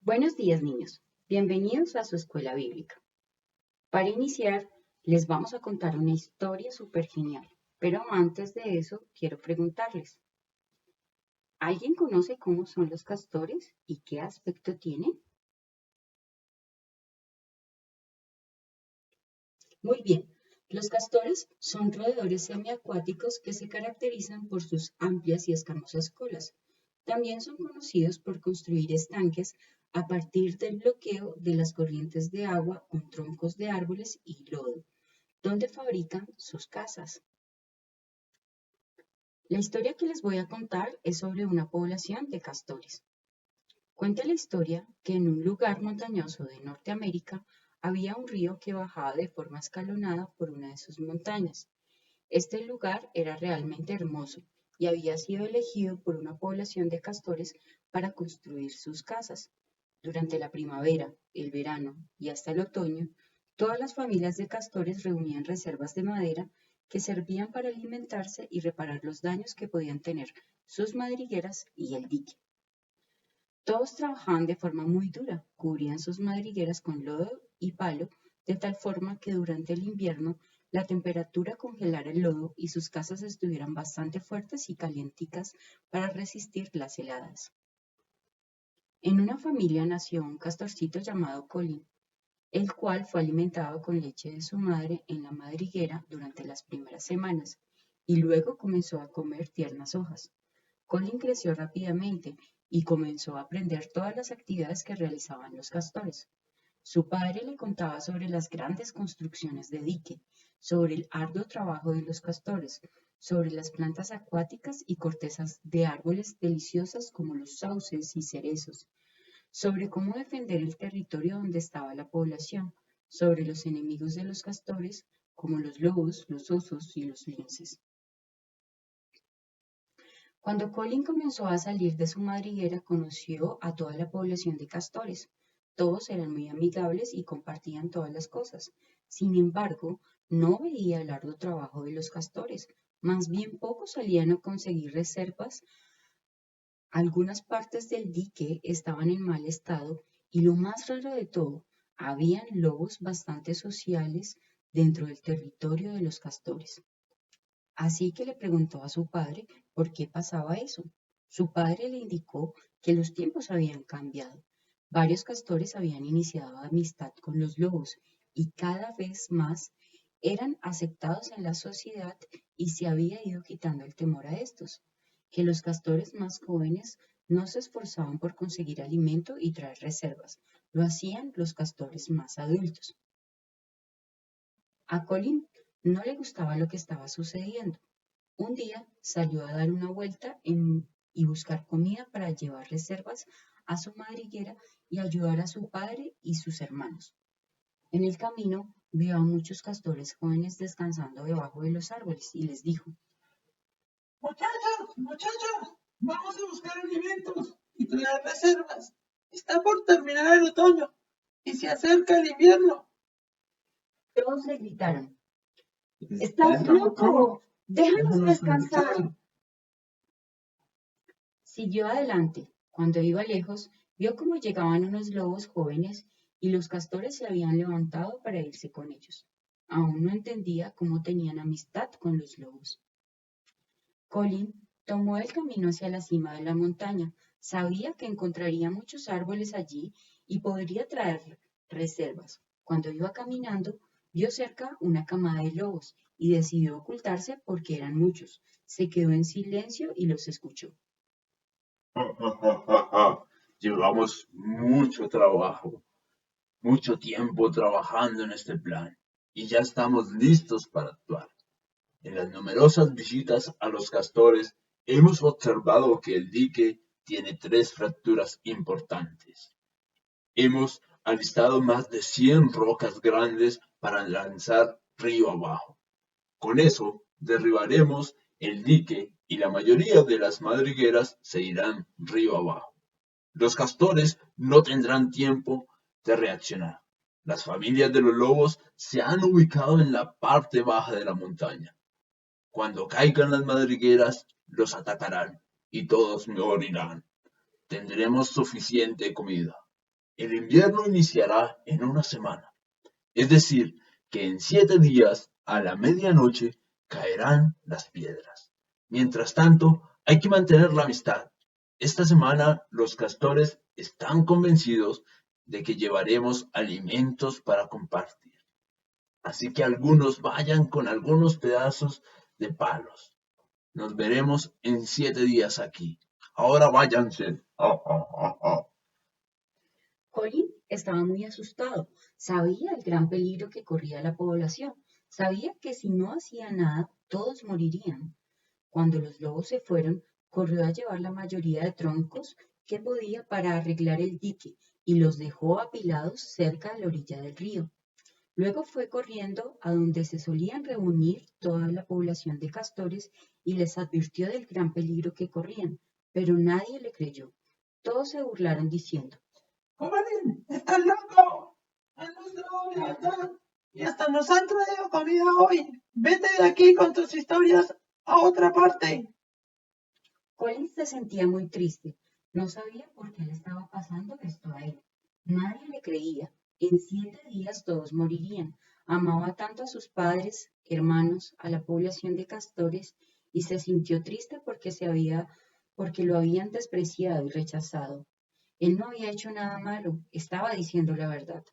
Buenos días, niños. Bienvenidos a su escuela bíblica. Para iniciar, les vamos a contar una historia súper genial. Pero antes de eso, quiero preguntarles, ¿alguien conoce cómo son los castores y qué aspecto tienen? Muy bien. Los castores son roedores semiacuáticos que se caracterizan por sus amplias y escamosas colas. También son conocidos por construir estanques a partir del bloqueo de las corrientes de agua con troncos de árboles y lodo, donde fabrican sus casas. La historia que les voy a contar es sobre una población de castores. Cuenta la historia que en un lugar montañoso de Norteamérica había un río que bajaba de forma escalonada por una de sus montañas. Este lugar era realmente hermoso y había sido elegido por una población de castores para construir sus casas. Durante la primavera, el verano y hasta el otoño, todas las familias de castores reunían reservas de madera que servían para alimentarse y reparar los daños que podían tener sus madrigueras y el dique. Todos trabajaban de forma muy dura, cubrían sus madrigueras con lodo y palo, de tal forma que durante el invierno la temperatura congelara el lodo y sus casas estuvieran bastante fuertes y calienticas para resistir las heladas. En una familia nació un castorcito llamado Colin, el cual fue alimentado con leche de su madre en la madriguera durante las primeras semanas y luego comenzó a comer tiernas hojas. Colin creció rápidamente y comenzó a aprender todas las actividades que realizaban los castores. Su padre le contaba sobre las grandes construcciones de dique, sobre el arduo trabajo de los castores, sobre las plantas acuáticas y cortezas de árboles deliciosas como los sauces y cerezos, sobre cómo defender el territorio donde estaba la población, sobre los enemigos de los castores como los lobos, los osos y los linces. Cuando Colin comenzó a salir de su madriguera, conoció a toda la población de castores. Todos eran muy amigables y compartían todas las cosas. Sin embargo, no veía el arduo trabajo de los castores. Más bien pocos salían a conseguir reservas. Algunas partes del dique estaban en mal estado y lo más raro de todo, habían lobos bastante sociales dentro del territorio de los castores. Así que le preguntó a su padre por qué pasaba eso. Su padre le indicó que los tiempos habían cambiado. Varios castores habían iniciado amistad con los lobos y cada vez más eran aceptados en la sociedad y se había ido quitando el temor a estos. Que los castores más jóvenes no se esforzaban por conseguir alimento y traer reservas. Lo hacían los castores más adultos. A Colin no le gustaba lo que estaba sucediendo. Un día salió a dar una vuelta y buscar comida para llevar reservas a su madriguera y ayudar a su padre y sus hermanos. En el camino vio a muchos castores jóvenes descansando debajo de los árboles y les dijo: Muchachos, muchachos, vamos a buscar alimentos y traer reservas. Está por terminar el otoño y se acerca el invierno. Todos le gritaron: ¡Estás loco! ¡Déjanos descansar! Siguió adelante. Cuando iba lejos, vio cómo llegaban unos lobos jóvenes y los castores se habían levantado para irse con ellos. Aún no entendía cómo tenían amistad con los lobos. Colin tomó el camino hacia la cima de la montaña. Sabía que encontraría muchos árboles allí y podría traer reservas. Cuando iba caminando, vio cerca una camada de lobos y decidió ocultarse porque eran muchos. Se quedó en silencio y los escuchó. Llevamos mucho trabajo, mucho tiempo trabajando en este plan y ya estamos listos para actuar. En las numerosas visitas a los castores hemos observado que el dique tiene tres fracturas importantes. Hemos alistado más de 100 rocas grandes para lanzar río abajo. Con eso derribaremos el dique y la mayoría de las madrigueras se irán río abajo. Los castores no tendrán tiempo de reaccionar. Las familias de los lobos se han ubicado en la parte baja de la montaña. Cuando caigan las madrigueras, los atacarán y todos morirán. Tendremos suficiente comida. El invierno iniciará en una semana, es decir, que en 7 días, a la medianoche, caerán las piedras. Mientras tanto, hay que mantener la amistad. Esta semana los castores están convencidos de que llevaremos alimentos para compartir. Así que algunos vayan con algunos pedazos de palos. Nos veremos en 7 días aquí. Ahora váyanse. Colin estaba muy asustado. Sabía el gran peligro que corría la población. Sabía que si no hacía nada, todos morirían. Cuando los lobos se fueron, corrió a llevar la mayoría de troncos que podía para arreglar el dique y los dejó apilados cerca de la orilla del río. Luego fue corriendo a donde se solían reunir toda la población de castores y les advirtió del gran peligro que corrían, pero nadie le creyó. Todos se burlaron diciendo: ¡Colin, estás loco! Él nos dio lealtad y hasta nos han traído comida hoy. Vete de aquí con tus historias a otra parte. Colin se sentía muy triste. No sabía por qué le estaba pasando esto a él. Nadie le creía. En 7 días todos morirían. Amaba tanto a sus padres, hermanos, a la población de castores, y se sintió triste porque lo habían despreciado y rechazado. Él no había hecho nada malo, estaba diciendo la verdad.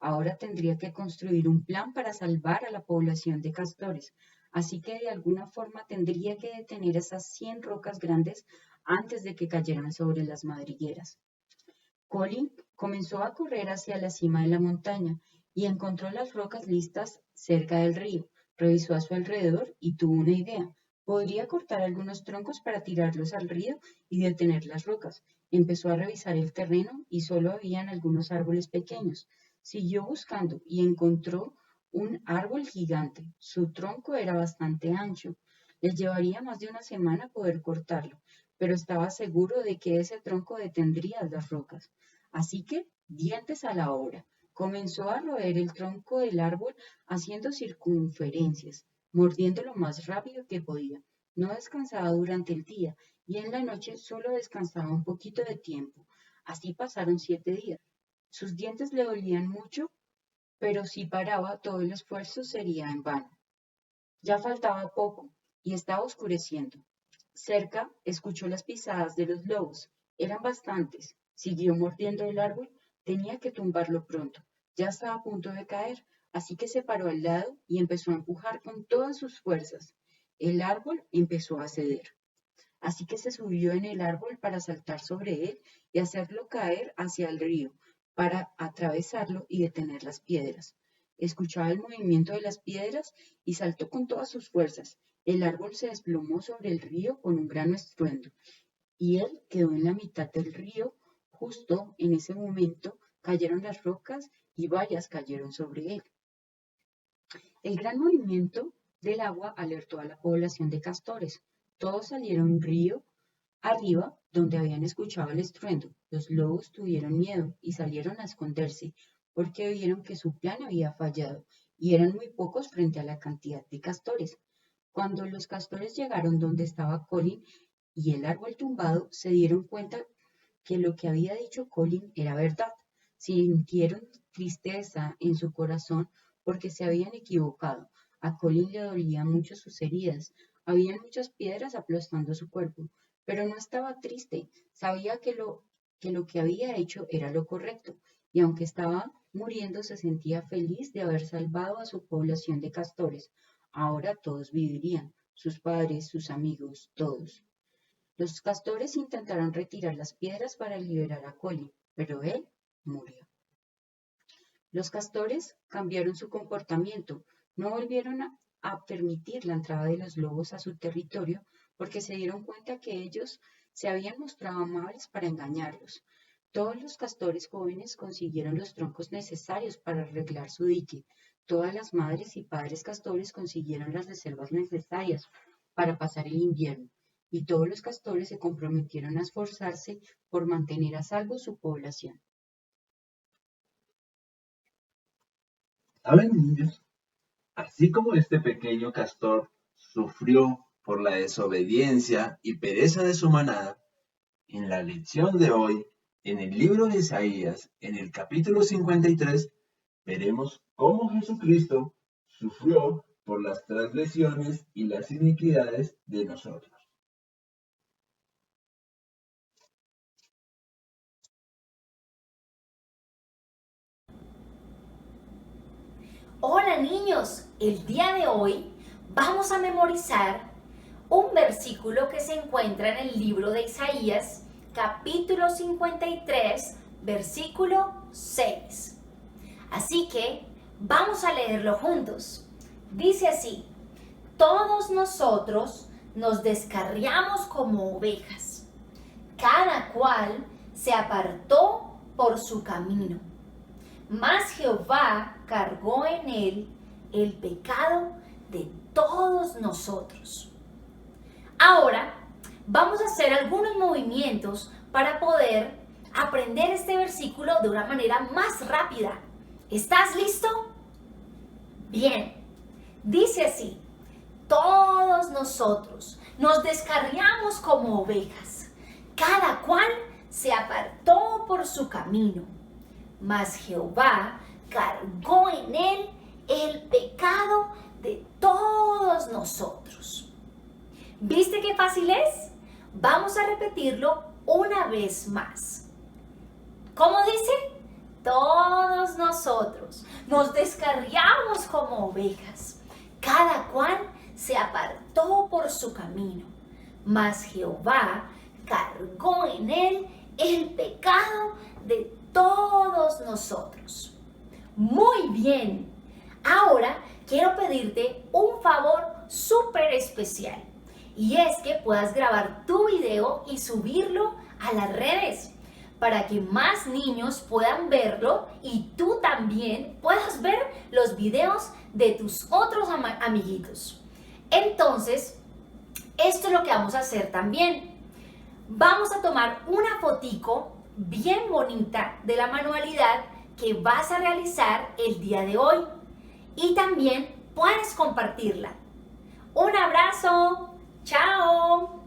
Ahora tendría que construir un plan para salvar a la población de castores, así que de alguna forma tendría que detener esas 100 rocas grandes antes de que cayeran sobre las madrigueras. Colin comenzó a correr hacia la cima de la montaña y encontró las rocas listas cerca del río. Revisó a su alrededor y tuvo una idea. Podría cortar algunos troncos para tirarlos al río y detener las rocas. Empezó a revisar el terreno y solo habían algunos árboles pequeños. Siguió buscando y encontró un árbol gigante. Su tronco era bastante ancho. Le llevaría más de una semana poder cortarlo, pero estaba seguro de que ese tronco detendría las rocas. Así que, dientes a la obra, comenzó a roer el tronco del árbol haciendo circunferencias, mordiendo lo más rápido que podía. No descansaba durante el día y en la noche solo descansaba un poquito de tiempo. Así pasaron 7 días. Sus dientes le dolían mucho, pero si paraba todo el esfuerzo sería en vano. Ya faltaba poco y estaba oscureciendo. Cerca escuchó las pisadas de los lobos. Eran bastantes. Siguió mordiendo el árbol. Tenía que tumbarlo pronto. Ya estaba a punto de caer, así que se paró al lado y empezó a empujar con todas sus fuerzas. El árbol empezó a ceder. Así que se subió en el árbol para saltar sobre él y hacerlo caer hacia el río, para atravesarlo y detener las piedras. Escuchaba el movimiento de las piedras y saltó con todas sus fuerzas. El árbol se desplomó sobre el río con un gran estruendo y él quedó en la mitad del río. Justo en ese momento cayeron las rocas y varias cayeron sobre él. El gran movimiento del agua alertó a la población de castores. Todos salieron río arriba, donde habían escuchado el estruendo. Los lobos tuvieron miedo y salieron a esconderse, porque vieron que su plan había fallado y eran muy pocos frente a la cantidad de castores. Cuando los castores llegaron donde estaba Colin y el árbol tumbado, se dieron cuenta que lo que había dicho Colin era verdad. Sintieron tristeza en su corazón porque se habían equivocado. A Colin le dolían mucho sus heridas. Había muchas piedras aplastando su cuerpo, pero no estaba triste. Sabía que lo que había hecho era lo correcto, y aunque estaba muriendo, se sentía feliz de haber salvado a su población de castores. Ahora todos vivirían, sus padres, sus amigos, todos. Los castores intentaron retirar las piedras para liberar a Colin, pero él murió. Los castores cambiaron su comportamiento, no volvieron a permitir la entrada de los lobos a su territorio porque se dieron cuenta que ellos se habían mostrado amables para engañarlos. Todos los castores jóvenes consiguieron los troncos necesarios para arreglar su dique. Todas las madres y padres castores consiguieron las reservas necesarias para pasar el invierno. Y todos los castores se comprometieron a esforzarse por mantener a salvo su población. ¿Saben, niños? Así como este pequeño castor sufrió por la desobediencia y pereza de su manada, en la lección de hoy En el libro de Isaías, en el capítulo 53, veremos cómo Jesucristo sufrió por las transgresiones y las iniquidades de nosotros. Hola niños, el día de hoy vamos a memorizar un versículo que se encuentra en el libro de Isaías, capítulo 53, versículo 6. Así que vamos a leerlo juntos. Dice así: todos nosotros nos descarriamos como ovejas, cada cual se apartó por su camino, mas Jehová cargó en él el pecado de todos nosotros. Ahora vamos a hacer algunos movimientos para poder aprender este versículo de una manera más rápida. ¿Estás listo? Bien, dice así: todos nosotros nos descarriamos como ovejas, cada cual se apartó por su camino, mas Jehová cargó en él el pecado de todos nosotros. ¿Viste qué fácil es? Vamos a repetirlo una vez más. ¿Cómo dice? Todos nosotros nos descarriamos como ovejas, cada cual se apartó por su camino, mas Jehová cargó en él el pecado de todos nosotros. Muy bien. Ahora quiero pedirte un favor súper especial, y es que puedas grabar tu video y subirlo a las redes para que más niños puedan verlo y tú también puedas ver los videos de tus otros amiguitos. Entonces, esto es lo que vamos a hacer también. Vamos a tomar una fotico bien bonita de la manualidad que vas a realizar el día de hoy y también puedes compartirla. Un abrazo. ¡Chao!